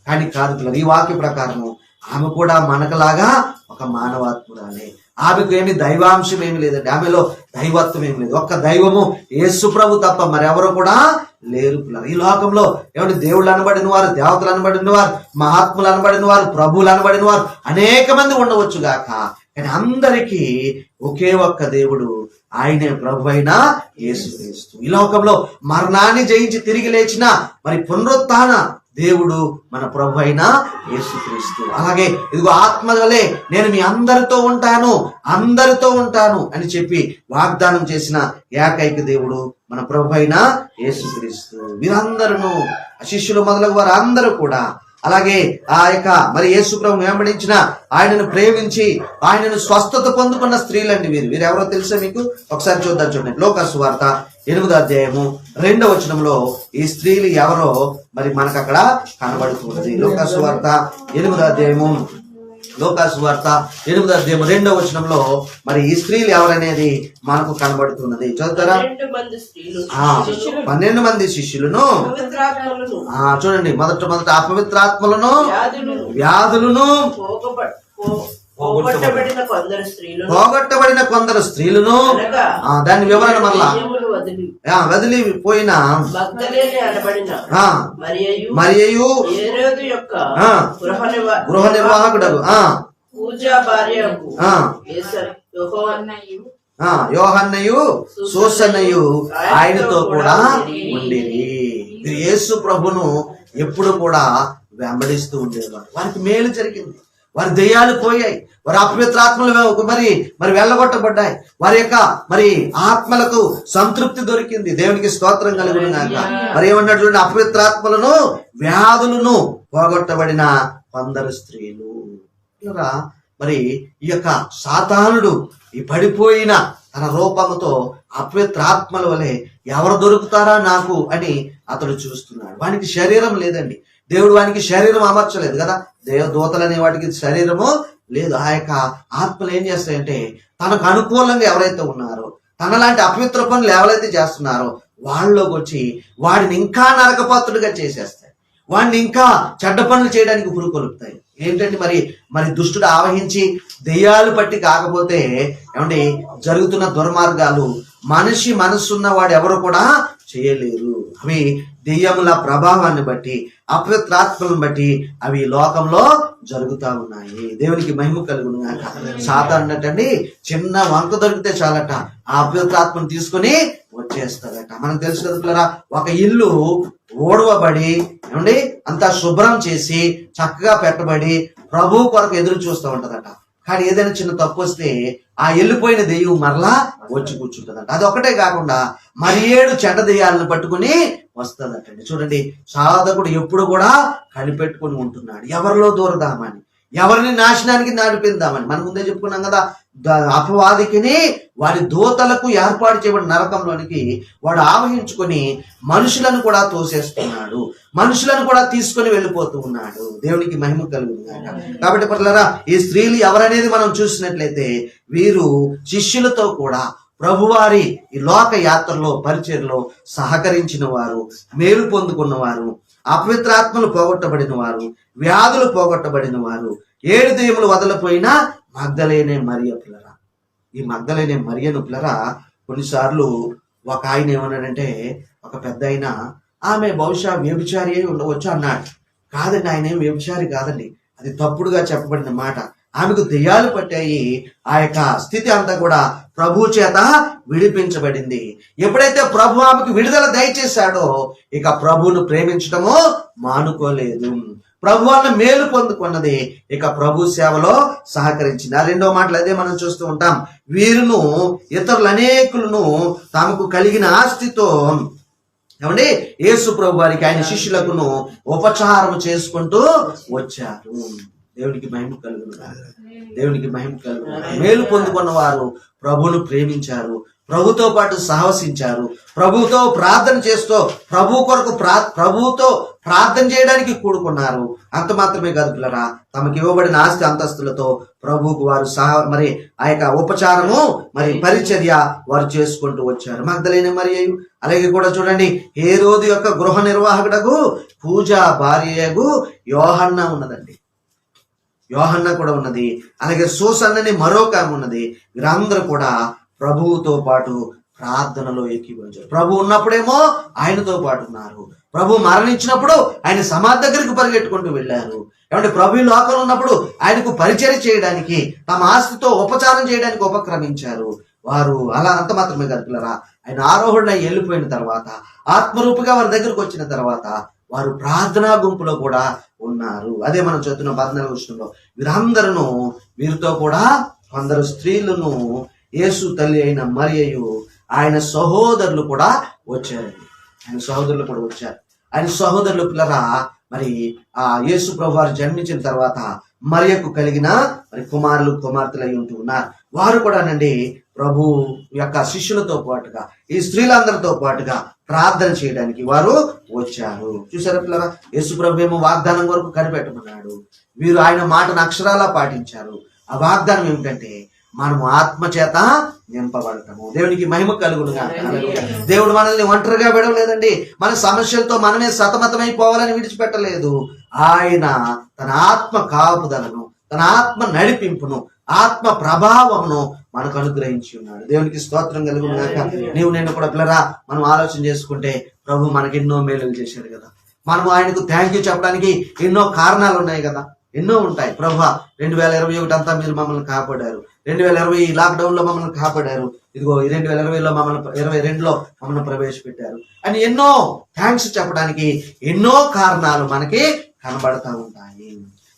కానీ కాదు పిల్లలు, ఈ వాక్య ప్రకారము ఆమె కూడా మనకలాగా ఒక మానవాత్మురాలే. ఆమెకు ఏమి దైవాంశం ఏమి లేదండి, ఆమెలో దైవత్వం ఏమి లేదు. ఒక్క దైవము యేసు ప్రభు తప్ప మరెవరు కూడా లేరు పిల్లలు. ఈ లోకంలో ఏమంటే దేవుళ్ళు అనబడిన వారు, దేవతలు అనబడిన వారు, మహాత్ములు అనబడిన వారు, ప్రభువులు అనబడిన వారు అనేక మంది ఉండవచ్చు గాక, కానీ అందరికీ ఒకే ఒక్క దేవుడు, ఆయనే ప్రభు అయిన యేసుక్రీస్తు. ఈ లోకంలో మరణాన్ని జయించి తిరిగి లేచిన మరి పునరుత్థాన దేవుడు మన ప్రభు అయిన యేసుక్రీస్తు. అలాగే ఇదిగో ఆత్మ వలె నేను మీ అందరితో ఉంటాను అని చెప్పి వాగ్దానం చేసిన ఏకైక దేవుడు మన ప్రభు అయిన యేసుక్రీస్తు. వీరందరూ శిష్యులు మొదలగు వారు అందరూ కూడా అలాగే ఆ యొక్క మరి యేసు ప్రభువును వెంబడించిన, ఆయనను ప్రేమించి ఆయనను స్వస్థత పొందుకున్న స్త్రీలండి వీరెవరో తెలుసా మీకు? ఒకసారి చూద్దాం. చూడండి, లోకా సువార్త 8వ అధ్యాయము 2వ వచనంలో ఈ స్త్రీలు ఎవరో మరి మనకు అక్కడ కనబడుతున్నది. లోకా సువార్త 8వ అధ్యాయము 2వ వచనంలో మరి ఈ స్త్రీలు ఎవరనేది మనకు కనబడుతున్నది. చదువుతారా? 12 మంది శిష్యులను చూడండి. మొదట అపవిత్రాత్మలను, వ్యాధులను, పోగొట్టబడిన కొందరు స్త్రీలను, దాని వివరణ మళ్ళా వదిలిపోయిన మరియయు గృహ నిర్వాహకుడు యోహన్నయు సూసన్నయు ఆయనతో కూడా ఉండిరి. యేసు ప్రభును ఎప్పుడు కూడా వెంబడిస్తూ ఉండేవారు. వారికి మేలు జరిగింది, వారి దెయ్యాలు పోయాయి, వారి అపవిత్రాత్మలు మరి వెళ్ళగొట్టబడ్డాయి, వారి యొక్క మరి ఆత్మలకు సంతృప్తి దొరికింది. దేవునికి స్తోత్రం కలుగునుగాక. మరి ఏమన్నాడు చూడండి, అపవిత్రాత్మలను, వ్యాధులను పోగొట్టబడిన కొందరు స్త్రీలు. మరి ఈ యొక్క సాతానుడు ఈ పడిపోయిన తన రూపముతో అపవిత్రాత్మల వలె ఎవరు దొరుకుతారా నాకు అని అతడు చూస్తున్నాడు. వానికి శరీరం లేదండి, దేవుడు వానికి శరీరం అమర్చలేదు కదా. దూతలు అనే వాటికి శరీరము లేదు. ఆ యొక్క ఆత్మలు ఏం చేస్తాయంటే తనకు అనుకూలంగా ఎవరైతే ఉన్నారో, తనలాంటి అపవిత్ర పనులు ఎవరైతే చేస్తున్నారో వాళ్ళలోకి వచ్చి వాడిని ఇంకా నరకపాత్రుడిగా చేసేస్తాయి, వాడిని ఇంకా చెడ్డ పనులు చేయడానికి పురుకొలుపుతాయి. ఏంటంటే మరి దుష్టుడు ఆవహించి దెయ్యాలు పట్టి కాకపోతే ఏమండి జరుగుతున్న దుర్మార్గాలు మనిషి మనస్సున్న వాడు ఎవరు కూడా చేయలేరు. అవి దెయ్యముల ప్రభావాన్ని బట్టి, అపవిత్రాత్మలను బట్టి అవి లోకంలో జరుగుతా ఉన్నాయి. దేవునికి మహిమ కలుగునుగాక. సాధారణటండి చిన్న వంక దొరికితే చాలట ఆ అపవిత్రాత్మను తీసుకొని వచ్చేస్తాడట. మనకు తెలుసు కదా పిల్లరా, ఒక ఇల్లు ఓడవబడి ఏమండి అంతా శుభ్రం చేసి చక్కగా పెట్టబడి ప్రభువు కొరకు ఎదురు చూస్తూ ఉంటదట. కానీ ఏదైనా చిన్న తప్పు వస్తే ఆ వెళ్ళిపోయిన దెయ్యం మరలా వచ్చి కూర్చుంటదట. అది ఒకటే కాకుండా 7 చెడ్డ దెయ్యాలను పట్టుకుని వస్తుందటండి. చూడండి, సాధకుడు ఎప్పుడు కూడా కనిపెట్టుకుని ఉంటున్నాడు ఎవరిలో దూరదామని, ఎవరిని నాశనానికి నడిపిద్దామని. మనం ముందే చెప్పుకున్నాం కదా, అపవాదికిని వారి దూతలకు ఏర్పాటు చేయబడిన నరకంలోనికి వాడు ఆవహించుకొని మనుషులను కూడా తోసేస్తున్నాడు, మనుషులను కూడా తీసుకొని వెళ్ళిపోతూ ఉన్నాడు. దేవునికి మహిమ కలుగుతుంది. కాబట్టి పట్లరా ఈ స్త్రీలు ఎవరనేది మనం చూసినట్లయితే వీరు శిష్యులతో కూడా ప్రభువారి ఈ లోక యాత్రలో పరిచర్లో సహకరించిన వారు, మేలు పొందుకున్న వారు, అపవిత్రాత్మలు పోగొట్టబడిన వారు, వ్యాధులు పోగొట్టబడిన వారు, 7 దెయ్యములు వదలపోయిన మగ్దలేనే మరియ పిల్లరా. ఈ మగ్దలేనే మరియను పిల్లరా కొన్నిసార్లు ఒక ఆయన ఏమన్నాడంటే, ఒక పెద్ద ఆయన ఆమె బహుశా వ్యభిచారి అయి ఉండవచ్చు అన్నాడు. కాదండి, ఆయన ఏం వ్యభిచారి కాదండి, అది తప్పుడుగా చెప్పబడిన మాట. ఆమెకు దెయ్యాలు పట్టాయి. ఆ యొక్క స్థితి అంతా కూడా ప్రభు చేత విడిపించబడింది. ఎప్పుడైతే ప్రభు ఆమెకు విడుదల దయచేశాడో ఇక ప్రభువును ప్రేమించటము మానుకోలేదు. ప్రభు అన్న మేలు పొందుకున్నది, ఇక ప్రభు సేవలో సహకరించింది. 2వ మాటలు అదే మనం చూస్తూ ఉంటాం. వీరును ఇతరులు అనేకులను తమకు కలిగిన ఆస్తితో ఏమండి యేసు ప్రభు వారికి ఆయన శిష్యులకును ఉపచారం చేసుకుంటూ వచ్చారు. దేవునికి మహిమ కలుగును, దేవునికి మహిమ కలుగును. మేలు పొందుకున్న వారు ప్రభువును ప్రేమించారు, ప్రభుతో పాటు సాహసించారు, ప్రభువుతో ప్రార్థన చేస్తూ ప్రభువుతో ప్రార్థన చేయడానికి కూడుకున్నారు. అంత మాత్రమే కాదు పిల్లరా, తమకు ఇవ్వబడిన ఆస్తి అంతస్తులతో ప్రభువుకు వారు మరి ఆ యొక్క ఉపచారము మరి పరిచర్య వారు చేసుకుంటూ వచ్చారు. మగ్దలేని మరియు, అలాగే కూడా చూడండి హేరోదు యొక్క గృహ నిర్వాహకుడకు పూజా భార్యకు యోహన్న ఉన్నదండి, యోహన్న కూడా ఉన్నది. అలాగే సూసన్నని మరొక ఉన్నది. వీరందరూ కూడా ప్రభువుతో పాటు ప్రార్థనలో ఏకీభవించారు. ప్రభు ఉన్నప్పుడేమో ఆయనతో పాటు ఉన్నారు, ప్రభు మరణించినప్పుడు ఆయన సమాధి దగ్గరికి పరిగెట్టుకుంటూ వెళ్ళారు. ఏమంటే ప్రభు లోకంలో ఉన్నప్పుడు ఆయనకు పరిచర్య చేయడానికి తమ ఆస్తితో ఉపచారం చేయడానికి ఉపక్రమించారు వారు. అలా అంత మాత్రమే కాదు పిల్లరా, ఆయన ఆరోహణ వెళ్ళిపోయిన తర్వాత ఆత్మరూపిగా వారి దగ్గరకు వచ్చిన తర్వాత వారు ప్రార్థనా గుంపులో కూడా ఉన్నారు. అదే మనం చదువుతున్న 14వ వచనంలో వీరందరూ వీరితో కూడా కొందరు స్త్రీలను యేసు తల్లి అయిన మరియయు ఆయన సహోదరులు కూడా వచ్చారండి. ఆయన సహోదరులు కూడా వచ్చారు. ఆయన సహోదరులు పిల్లరా మరి ఆ యేసు ప్రభు వారు జన్మించిన తర్వాత మరియకు కలిగిన మరి కుమారులు కుమార్తెలు అయి ఉంటూ ఉన్నారు. వారు కూడానండి ప్రభు యొక్క శిష్యులతో పాటుగా ఈ స్త్రీలందరితో పాటుగా ప్రార్థన చేయడానికి వారు వచ్చారు. చూసారా పిల్లరా, యేసు ప్రభు ఏమో వాగ్దానం వరకు కనిపెట్టమన్నాడు, వీరు ఆయన మాటను అక్షరాలా పాటించారు. ఆ వాగ్దానం ఏమిటంటే మనము ఆత్మ చేత నింపబడతాము. దేవునికి మహిమ కలుగునుగా. దేవుడు మనల్ని ఒంటరిగా విడవలేదండి, మన సమస్యలతో మనమే సతమతమైపోవాలని విడిచిపెట్టలేదు. ఆయన తన ఆత్మ కాపుదలను, తన ఆత్మ నడిపింపును, ఆత్మ ప్రభావమును మనకు అనుగ్రహించి ఉన్నాడు. దేవునికి స్తోత్రం కలుగునుగాక. నీవు నేను కూడా పిల్లరా మనం ఆలోచన చేసుకుంటే ప్రభు మనకి ఎన్నో మేలులు చేశాడు కదా, మనం ఆయనకు థ్యాంక్ యూ చెప్పడానికి ఎన్నో కారణాలు ఉన్నాయి కదా, ఎన్నో ఉంటాయి. ప్రభు 2021 అంతా మీరు మమ్మల్ని కాపాడారు, 2020 లాక్డౌన్ లో మమ్మల్ని కాపాడారు, ఇదిగో 2020లో మమ్మల్ని 2022లో మమ్మల్ని ప్రవేశపెట్టారు అని ఎన్నో థ్యాంక్స్ చెప్పడానికి ఎన్నో కారణాలు మనకి కనబడతా ఉంటాయి.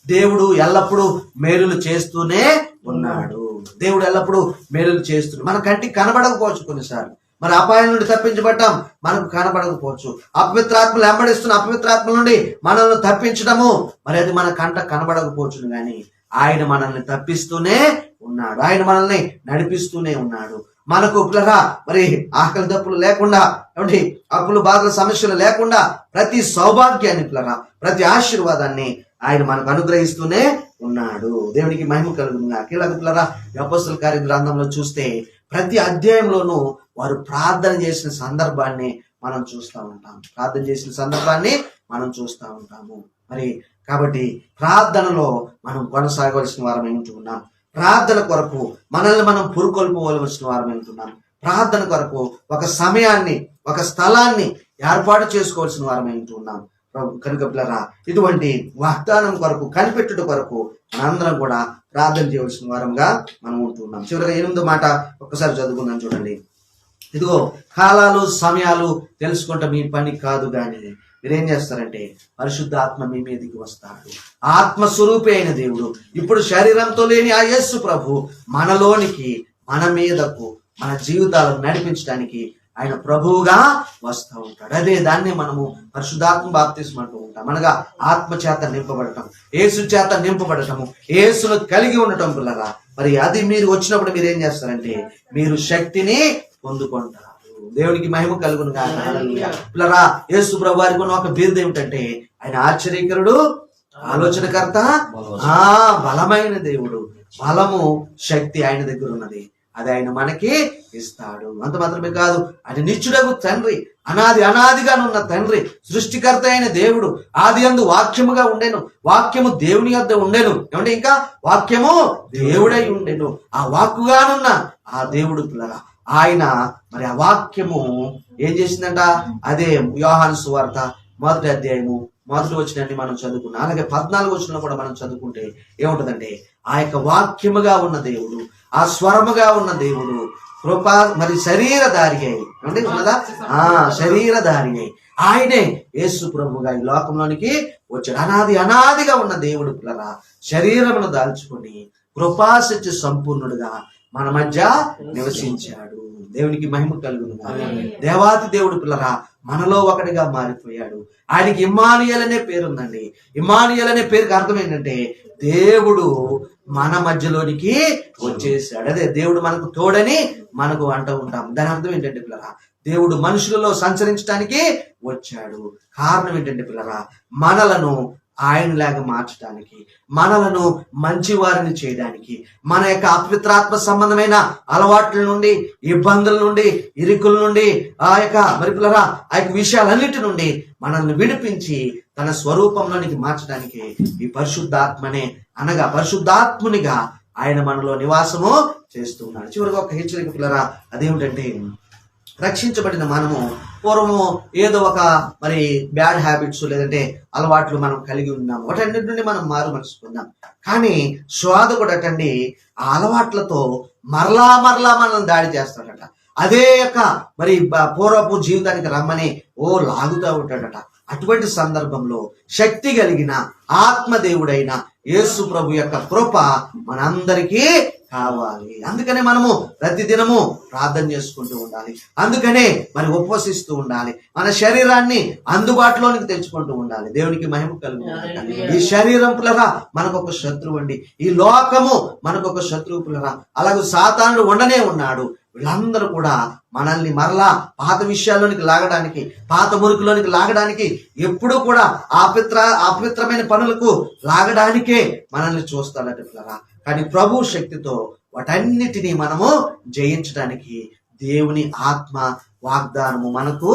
దేవుడు ఎల్లప్పుడూ మేలులు చేస్తూనే ఉన్నాడు. దేవుడు ఎల్లప్పుడూ మేలులు చేస్తున్నాడు. మన కంటికి కనబడకపోవచ్చు కొన్నిసార్లు, మరి అపాయం నుండి తప్పించబడ్డాం, మనకు కనబడకపోవచ్చు. అపవిత్రాత్మలు వెంబడిస్తున్న అపవిత్రాత్మల నుండి మనల్ని తప్పించడము మరి అది మన కంట కనబడకపోవచ్చు, కానీ ఆయన మనల్ని తప్పిస్తూనే ఉన్నాడు, ఆయన మనల్ని నడిపిస్తూనే ఉన్నాడు. మనకు పిల్లరా మరి ఆకలి దప్పులు లేకుండా, ఏమంటే అప్పులు బాధల సమస్యలు లేకుండా ప్రతి సౌభాగ్యాన్ని పిల్లరా, ప్రతి ఆశీర్వాదాన్ని ఆయన మనకు అనుగ్రహిస్తూనే ఉన్నాడు. దేవునికి మహిమ కలుగునుగా. కీలక పిల్లరా, అపోస్తల కార్య గ్రంథంలో చూస్తే ప్రతి అధ్యాయంలోనూ వారు ప్రార్థన చేసిన సందర్భాన్ని మనం చూస్తూ ఉంటాం, ప్రార్థన చేసిన సందర్భాన్ని మనం చూస్తూ ఉంటాము. మరి కాబట్టి ప్రార్థనలో మనం కొనసాగవలసిన వారం ఉంటున్నాం, ప్రార్థన కొరకు మనల్ని మనం పురుకొల్పవలసిన వారం ఉంటున్నాం, ప్రార్థన కొరకు ఒక సమయాన్ని ఒక స్థలాన్ని ఏర్పాటు చేసుకోవాల్సిన వారం ఉంటున్నాం. కనుక పిల్లరా ఇటువంటి వాగ్దానం కొరకు కనిపెట్టుట కొరకు మనందరం కూడా ప్రార్థన చేయవలసిన వారంగా మనం ఉంటున్నాం. చివరిగా 8వ మాట ఒక్కసారి చదువుకుందాం. చూడండి, ఇదిగో కాలాలు సమయాలు తెలుసుకుంటే మీ పని కాదు, కానీ మీరేం చేస్తారంటే పరిశుద్ధ ఆత్మ మీ మీదకి వస్తాడు. ఆత్మస్వరూపి అయిన దేవుడు ఇప్పుడు శరీరంతో లేని ఆ యేసు ప్రభు మనలోనికి మన మీదకు మన జీవితాలను నడిపించడానికి ఆయన ప్రభువుగా వస్తూ ఉంటాడు. అదే దాన్ని మనము పరిశుద్ధాత్మ బాప్తిస్మం అంటూ ఉంటాం. అనగా ఆత్మ చేత నింపబడటం, యేసు చేత నింపబడటము, యేసును కలిగి ఉండటం పిల్లరా. మరి అది మీరు వచ్చినప్పుడు మీరు ఏం చేస్తారంటే మీరు శక్తిని పొందుకుంటారు. దేవునికి మహిమ కలుగును కాక. పిల్లరా యేసు ప్రభు వారికి ఉన్న ఒక బిరుదు ఏమిటంటే ఆయన ఆశ్చర్యకరుడు, ఆలోచనకర్త, బలమైన దేవుడు. బలము శక్తి ఆయన దగ్గర ఉన్నది, అది ఆయన మనకి ఇస్తాడు. అంత మాత్రమే కాదు, ఆయన నిత్యుడగు తండ్రి, అనాదిగా ఉన్న తండ్రి, సృష్టికర్త అయిన దేవుడు. ఆది యందు వాక్యముగా ఉండెను, వాక్యము దేవుని యొద్ద ఉండెను. ఏమంటే ఇంకా వాక్యము దేవుడై ఉండెను. ఆ వాక్కుగానున్న ఆ దేవుడు పిల్లరా ఆయన మరి ఆ వాక్యము ఏం చేసిందంట? అదే యోహాను సువార్త 1వ అధ్యాయము 1వ వచనాన్ని మనం చదువుకున్నాం. అలాగే 14వ వచనంలో కూడా మనం చదువుకుంటే ఏముంటదంటే ఆ యొక్క వాక్యముగా ఉన్న దేవుడు, ఆ స్వరముగా ఉన్న దేవుడు కృప మరి శరీరధారి అయి అంటే ఉన్నదా శరీరధారి అయి ఆయనే యేసు ప్రభుగా ఈ లోకంలోనికి వచ్చాడు. అనాదిగా ఉన్న దేవుడు పిల్లరా శరీరమును దాల్చుకొని కృపాసత్య సంపూర్ణుడుగా మన మధ్య నివసించాడు. దేవునికి మహిమ కలుగును. దేవాతి దేవుడు పిల్లరా మనలో ఒకటిగా మారిపోయాడు. ఆయనకి ఇమ్మానుయేల్ అనే పేరు ఉందండి. ఇమ్మానుయేల్ అనే పేరుకి అర్థం ఏంటంటే దేవుడు మన మధ్యలోనికి వచ్చేసాడు. అదే దేవుడు మనకు తోడని మనకు అంటూ ఉంటాం. దాని అర్థం ఏంటంటే పిల్లరా, దేవుడు మనుషులలో సంచరించడానికి వచ్చాడు. కారణం ఏంటంటే పిల్లరా, మనలను ఆయనలాగా మార్చడానికి, మనలను మంచివారిని చేయడానికి, మన యొక్క అపవిత్రాత్మ సంబంధమైన అలవాట్ల నుండి, ఇబ్బందుల నుండి, ఇరుకుల నుండి, ఆ యొక్క విషయాలన్నిటి నుండి మనల్ని విడిపించి తన స్వరూపంలోనికి మార్చడానికి ఈ పరిశుద్ధాత్మనే అనగా పరిశుద్ధాత్మునిగా ఆయన మనలో నివాసము చేస్తున్నాడు. చివరిగా ఒక హెచ్చరిక పిల్లరా, అదేమిటంటే రక్షించబడిన మనము పూర్వము ఏదో ఒక బ్యాడ్ హ్యాబిట్స్ లేదంటే అలవాట్లు మనం కలిగి ఉన్నాము. వాటన్నిటి నుండి మనం మారు మనసు పొందాం. కానీ శోధకుడు అటండి ఆ అలవాట్లతో మరలా మనల్ని దాడి చేస్తాడట. అదే యొక్క పూర్వపు జీవితానికి రమ్మని లాగుతూ ఉంటాడట. అటువంటి సందర్భంలో శక్తి కలిగిన ఆత్మదేవుడైన యేసు ప్రభు యొక్క కృప మనందరికీ కావాలి. అందుకనే మనము ప్రతిదినము ప్రార్థన చేసుకుంటూ ఉండాలి. అందుకనే ఉపవసిస్తూ ఉండాలి. మన శరీరాన్ని అందుబాటులోనికి తెచ్చుకుంటూ ఉండాలి. దేవునికి మహిమ కలుగుతుంది. ఈ శరీరం పులరా మనకొక శత్రువు అండి. ఈ లోకము మనకొక శత్రువు పులరా. అలాగే సాతానుడు ఉండనే ఉన్నాడు. వీళ్ళందరూ కూడా మనల్ని మరలా పాత విషయాల్లోనికి లాగడానికి, పాత మురుకులోనికి లాగడానికి, ఎప్పుడూ కూడా అపవిత్రమైన పనులకు లాగడానికే మనల్ని చూస్తాడట పిల్లరా. కానీ ప్రభు శక్తితో వాటన్నిటినీ మనము జయించడానికి దేవుని ఆత్మ వాగ్దానము మనకు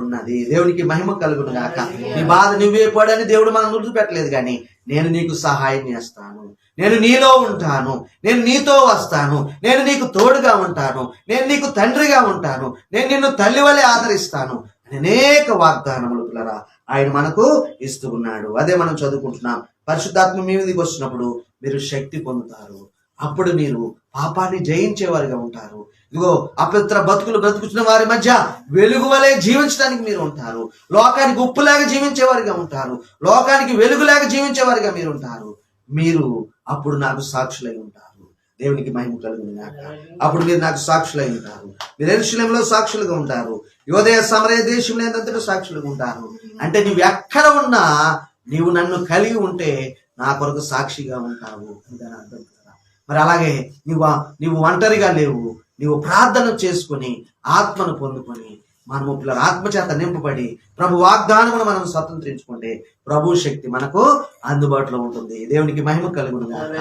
ఉన్నది. దేవునికి మహిమ కలుగును గాక. నీ బాధ నువ్వే పడని దేవుడు మనం వదిలిపెట్టలేదు. కానీ నేను నీకు సహాయం చేస్తాను, నేను నీలో ఉంటాను, నేను నీతో వస్తాను, నేను నీకు తోడుగా ఉంటాను, నేను నీకు తండ్రిగా ఉంటాను, నేను నిన్ను తల్లి వలె ఆదరిస్తాను అని అనేక వాగ్దానములు పిల్లరా ఆయన మనకు ఇస్తూ ఉన్నాడు. అదే మనం చదువుకుంటున్నాం. పరిశుద్ధాత్మ మీ మీదకి వచ్చినప్పుడు మీరు శక్తి పొందుతారు. అప్పుడు మీరు పాపాన్ని జయించేవారిగా ఉంటారు. ఇదిగో అపవిత్ర బ్రతుకుతున్న వారి మధ్య వెలుగు వలె జీవించడానికి మీరు ఉంటారు. లోకానికి ఉప్పులాగా జీవించేవారిగా ఉంటారు. లోకానికి వెలుగులాగా జీవించేవారిగా మీరు ఉంటారు. మీరు అప్పుడు నాకు సాక్షులై ఉంటారు. దేవునికి మహిమ కలుగును గాక. అప్పుడు మీరు నాకు సాక్షులై ఉంటారు. మీరు యెరూషలేములో సాక్షులుగా ఉంటారు. యోదయ సమరయ దేశంలో ఎంతటా సాక్షులుగా ఉంటారు. అంటే నువ్వు ఎక్కడ ఉన్నా నీవు నన్ను కలిగి ఉంటే నా కొరకు సాక్షిగా ఉంటావు అని దాని అర్థం కదా. మరి అలాగే నీవు ఒంటరిగా లేవు. నీవు ప్రార్థన చేసుకుని ఆత్మను పొందుకొని మనము పిల్లలు ఆత్మచేత నింపబడి ప్రభు వాగ్దానమును మనం స్వతంత్రించుకుంటే ప్రభు శక్తి మనకు అందుబాటులో ఉంటుంది. దేవునికి మహిమ కలుగును గాక.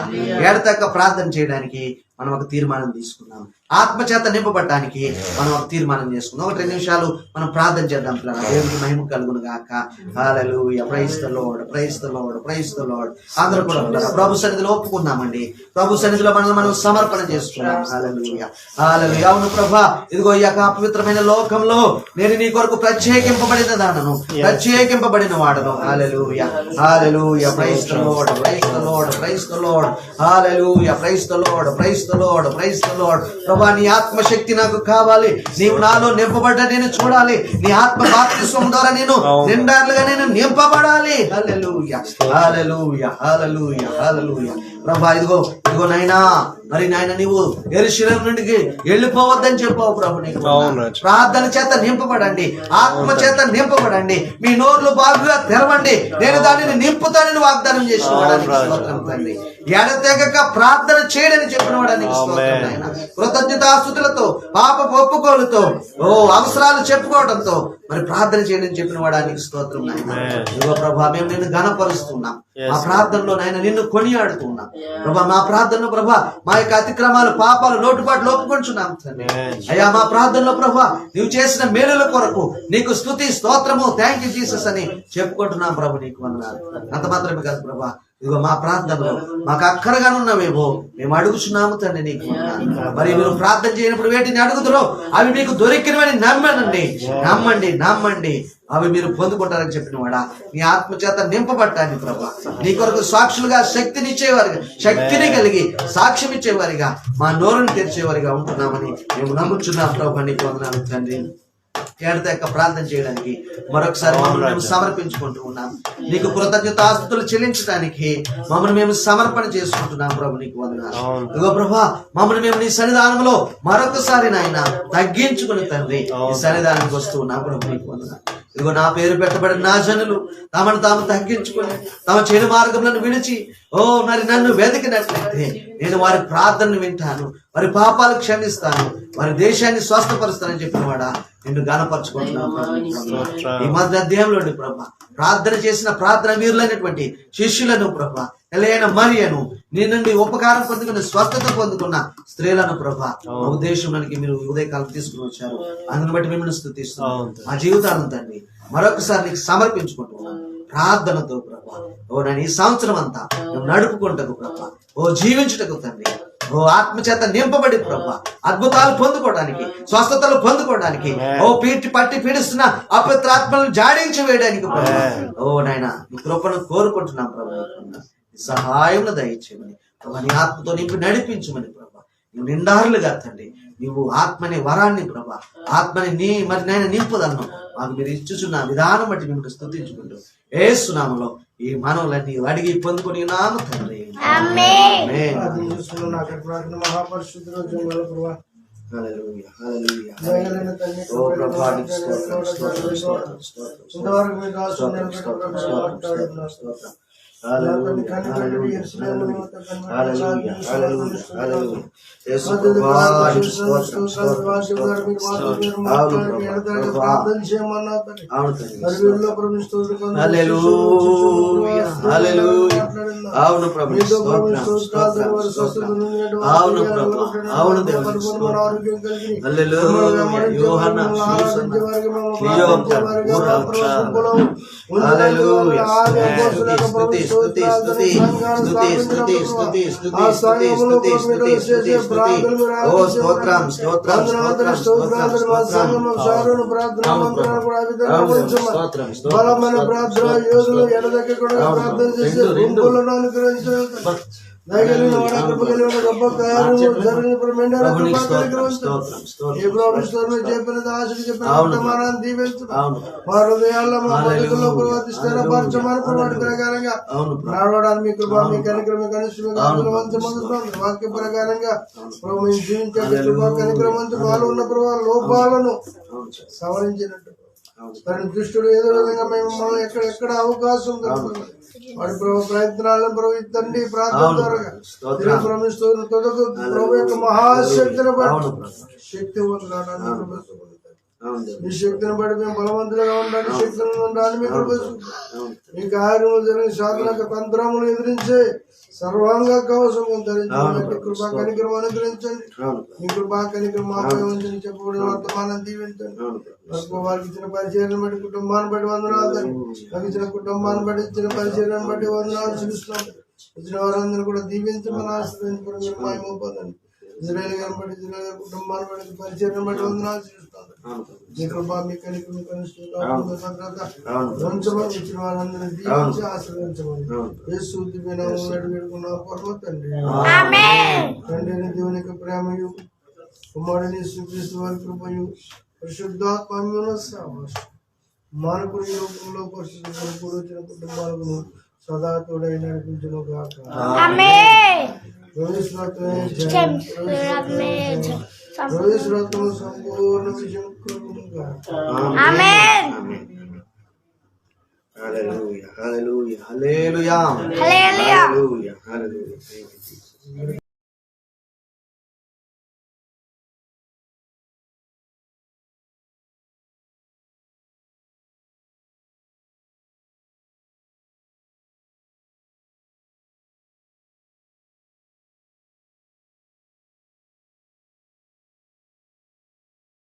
ఏడతెక్క ప్రార్థన చేయడానికి మనం ఒక తీర్మానం తీసుకున్నాం. ఆత్మచేత నింపబడటానికి మనం ఒక తీర్మానం చేసుకున్నాం. 1-2 నిమిషాలు మనం ప్రార్థన చేద్దాం పిల్లలు. దేవునికి మహిమ కలుగును గాక. హల్లెలూయా. Praise the lord, praise the lord, praise the lord. అందరూ కూడా ప్రభు సన్నిధిలో ఒప్పుకున్నామండి. ప్రభు సన్నిధిలో మనం సమర్పణ చేసుకున్నాం. హల్లెలూయా, హల్లెలూయా. అవును ప్రభా, ఇదిగో ఈ యొక్క అపవిత్రమైన లోకంలో నేను నీ కొరకు ప్రత్యేకింపబడిన దానను, ప్రత్యేకింపబడిన వాడను. హల్లెలూయా, హల్లెలూయా. Praise the lord, praise the lord, praise the lord. హల్లెలూయా. Praise the lord, praise the lord, praise the lord. ప్రభా, నీ ఆత్మశక్తి నాకు కావాలి. నీవు నాలో నింపబడ్డా నేను చూడాలి. నీ ఆత్మ బాప్తిస్మం ద్వారా నేను నిండారులుగా నేను నింపబడాలి. హల్లెలూయా, హల్లెలూయా, హల్లెలూయా, హల్లెలూయా. ప్రభా, ఇదిగో నాయనా, మరి నాయన నీవు యెరూషలేము నుండి వెళ్ళిపోవద్దని చెప్పావు ప్రభు. నీకు ప్రార్థన చేత నింపబడండి, ఆత్మ చేత నింపబడండి, మీ నోర్లు బాగుగా తెరవండి, నేను దానిని నింపుతానని వాగ్దానం చేసిన వాడానికి స్తోత్రం తండ్రి. ఎడతెగక ప్రార్థన చేయడని చెప్పిన వాడానికి స్తోత్రం నాయన. కృతజ్ఞతాస్తుతులతో, పాప ఒప్పుకోలుతో, అవసరాలు చెప్పుకోవడంతో మరి ప్రార్థన చేయడని చెప్పిన వాడానికి స్తోత్రం నాయన. ఇదిగో ప్రభా, మేము నిన్ను ఘనపరుస్తున్నాం. మా ప్రార్థనలో నాయన నిన్ను కొనియాడుతున్నాం ప్రభా. మా ప్రార్థనలో ప్రభా మా యొక్క అతిక్రమాలు, పాపాలు, లోటుపాట్లు ఒప్పుకొంచున్నాం తండ్రి. అయ్యా, మా ప్రార్థనలో ప్రభా నీవు చేసిన మేలుల కొరకు నీకు స్తుతి, స్తోత్రము, థ్యాంక్ యూ జీసస్ అని చెప్పుకుంటున్నాం ప్రభు. నీకు వందనాలు. అంత మాత్రమే కాదు ప్రభా, ఇదిగో మా ప్రార్థనలో మాకు అక్కరగానున్నవేమో మేము అడుగుచున్నాము తండ్రి. నీకు మరి మీరు ప్రార్థన చేయనప్పుడు వేటిని అడుగుతారో అవి మీకు దొరికినవని నమ్మనండి. నమ్మండి అవి మీరు పొందుకుంటారని చెప్పిన వాడా, నీ ఆత్మచేత నింపబట్టాన్ని ప్రభా, నీ కొరకు సాక్షులుగా శక్తినిచ్చేవారిగా, శక్తిని కలిగి సాక్ష్యం ఇచ్చేవారిగా, మా నోరుని తెరిచేవారిగా ఉంటున్నామని మేము నమ్ముచున్నాం ప్రభా. నీకు వందనాలు తండ్రి. ఏడతెక్క ప్రార్థన చేయడానికి మరొకసారి మమ్మల్ని మేము సమర్పించుకుంటూ ఉన్నాం. నీకు కృతజ్ఞతాస్తుతులు చెల్లించడానికి మమ్మల్ని మేము సమర్పణ చేసుకుంటున్నాం ప్రభు. నీకు వందనాలు. ఇదిగో ప్రభా, మమ్మల్ని మేము నీ సన్నిధానంలో మరొకసారి నాయన తగ్గించుకుని తండ్రి ఈ సన్నిధానానికి వస్తూ ఉన్నాం ప్రభు. నీకు వందనాలు. ఇదిగో నా పేరు పెట్టబడిన నా జనులు తమను తాము తగ్గించుకొని తమ చెడు మార్గములను విడిచి మరి నన్ను వెతికినట్లయితే నేను వారి ప్రార్థనను వింటాను, వారి పాపాలు క్షమిస్తాను, వారి దేశాన్ని స్వస్థపరుస్తానని చెప్పిన వాడా నిన్ను గణపరచుకుంటున్నాను. ఈ మధ్య అధ్యాయంలోని ప్రభా ప్రార్థన చేసిన ప్రార్థన వీరులైనటువంటి శిష్యులను ప్రభా ఎలైన మరియను నీ నుండి ఉపకారం పొందుకున్న స్వస్థత పొందుకున్న స్త్రీలను ప్రభా ఉద్దేశంలోనికి మీరు ఉదయకాలం తీసుకుని వచ్చారు. అందుని బట్టి మిమ్మల్ని స్తుతిస్తున్నాం. మా జీవితాలను తండ్రి మరొకసారి నీకు సమర్పించుకుంటున్నాం ప్రార్థనతో ప్రభా. నేను ఈ సంవత్సరం అంతా నడుపుకుంటకు ప్రభా, జీవించుటకు తండ్రి, ఆత్మచేత నింపబడి ప్రభా అద్భుతాలు పొందుకోవడానికి, స్వస్థతలు పొందుకోవడానికి, పట్టి పీడిస్తున్న అపవిత్రాత్మలను జాడించి వేయడానికి ప్రభా నాయన నీ కృపను కోరుకుంటున్నాం ప్రభా. సహాయం దయచేయమని ప్రభా, నీ ఆత్మతో నింపి నడిపించమని ప్రభా. నువ్వు నిండారులుగా తండ్రి నీవు ఆత్మని వరాన్ని ప్రభా, ఆత్మని మరి నేను నింపుదలను మాకు మీరు ఇచ్చుచున్న విధానం బట్టి మిమ్మల్ని స్తుతించుకుంటూ యేసు నామములో ఈ మనవులన్నీ అడిగి పొందుకొని నామ తండ్రి. అవును ప్రభు, బలమైన ప్రార్థన యోగులు ఎడదక్క కూడా ప్రార్థన చేసే గుంపులను అనుగ్రహించగలుగుతారు. దయగలిగిన వాడ కృప కలిగిన గొప్ప కార్యము జరిగిన మెండల కృప కలిగిన ఏ ప్రభుత్వం చెప్పినది ఆశలు చెప్పిన వర్తమానాన్ని దీవించడం మా హృదయాల్లో మా బతుకుల్లో స్థిరపరచమని వాటి ప్రకారంగా నడవడానికి మీ కృప మీ కనిక్రమ కనిష్ట వాక్య ప్రకారంగా ప్రభు జీవించే కృప కనిక్రమంతో పాలు ఉన్న ప్రభావ లోపాలను సవరించినట్టు తన దృష్టిలో ఏదో విధంగా మేము మమ్మల్ని ఎక్కడ అవకాశం దొరుకుతుంది వాడి ప్రభు ప్రయత్నాలను ప్రవహించండి. ప్రార్థన ద్వారా ప్రభు యొక్క మహాశక్తిని బట్టి శక్తివంతులు మీ శక్తిని బట్టి మేము బలవంతులుగా ఉండాలి, శక్తులను ఉండాలి. మీ కార్యములు జరిగిన సాధన తంత్రములు ఎదిరించే సర్వాంగ కవచం ధరించండి. కృపా కనికరం అనుగ్రహించండి. మీ కృపా కనికరం మాపై ఉంచండి. చెప్పబడిన వర్తమానం దీవించండి. వారికి ఇచ్చిన పరిచయం బట్టి కుటుంబాన్ని బట్టి వందనాలు తండ్రి. నాకు ఇచ్చిన కుటుంబాన్ని బట్టి ఇచ్చిన పరిచయం బట్టి వందనాలు చూపిస్తున్నాం. ఇచ్చిన వారందరూ కూడా దీవించమని ఆశ్రయించుకుని మీరు మహిమ పొందండి. ఇజ్రాయేల్ గారిని బట్టి ఇజ్రాయేల్ కుటుంబాన్ని బట్టి పరిచయం బట్టి వందనాలు చూపిస్తాం. మీ కృప మీ కనికరం ఉంచమని ఇచ్చిన వారందరినీ దీవించి ఆశ్రయించమని యేసు దివ్య నామములో వేడుకున్నాం పరమ తండ్రి. తండ్రిని దేవుని యొక్క ప్రేమయు కుమారుని యేసుక్రీస్తు వారి కృపయు పరిశుద్ధాత్మ సావాసం మానవుడి లోకంలో పరిశుద్ధ వచ్చిన కుటుంబాలను సదా తోడై నడిపించును గాక. సంపూర్ణ విజయం కలుగునుగా. హల్లెలూయా, హల్లెలూయా, హల్లెలూయా, హల్లెలూయా, హల్లెలూయా.